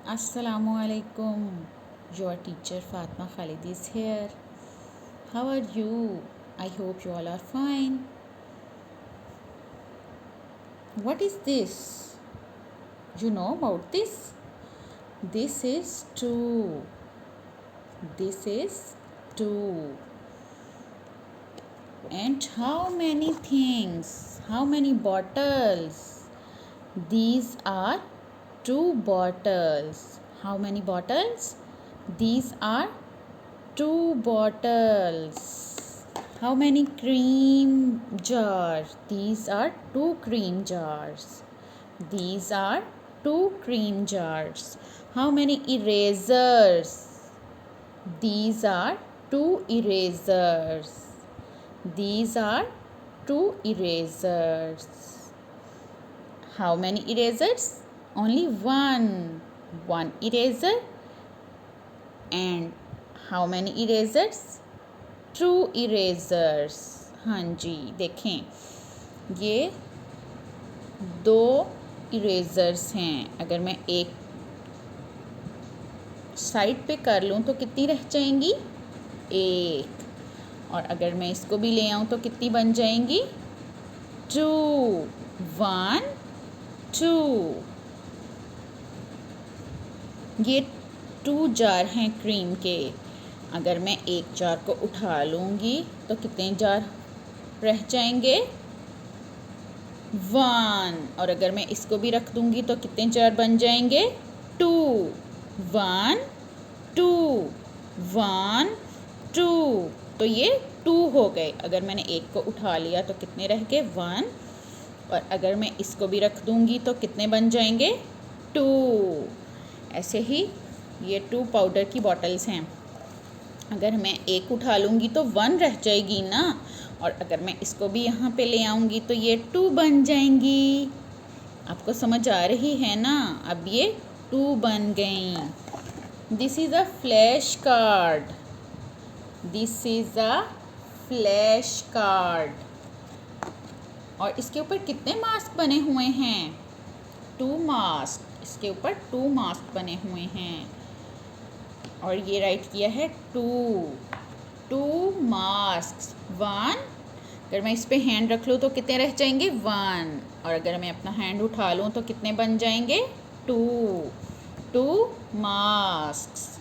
Assalamu alaikum. Your teacher Fatma Khalid is here. How are you? I hope you all are fine. What is this? You know about this? This is two. This is two. And how many things? How many bottles? These are two bottles. How many bottles? These are two bottles. How many cream jars? These are two cream jars. These are two cream jars. How many erasers? These are two erasers. These are two erasers. How many erasers? Only one. One eraser. And how many erasers? Two erasers. हाँ जी, देखें ये दो erasers हैं। अगर मैं एक side पे कर लूँ तो कितनी रह जाएंगी? एक। और अगर मैं इसको भी ले आऊँ तो कितनी बन जाएंगी? टू। One, two. ये टू जार हैं क्रीम के। अगर मैं एक जार को उठा लूँगी तो कितने जार रह जाएंगे? वन। और अगर मैं इसको भी रख दूँगी तो कितने जार बन जाएंगे? Two. One, two, one, two. तो ये टू हो गए। अगर मैंने एक को उठा लिया तो कितने रह गए? वन। और अगर मैं इसको भी रख दूँगी तो कितने बन जाएंगे? टू। ऐसे ही ये टू पाउडर की बॉटल्स हैं। अगर मैं एक उठा लूँगी तो वन रह जाएगी ना, और अगर मैं इसको भी यहाँ पे ले आऊँगी तो ये टू बन जाएंगी। आपको समझ आ रही है ना? अब ये टू बन गई। This is a flash card. This is a flash card. और इसके ऊपर कितने मास्क बने हुए हैं? Two mask. इसके ऊपर टू मास्क बने हुए हैं। और ये राइट किया है टू मास्क। वन। अगर मैं इस पे हैंड रख लूँ तो कितने रह जाएंगे? वन। और अगर मैं अपना हैंड उठा लूँ तो कितने बन जाएंगे? टू। Two mask.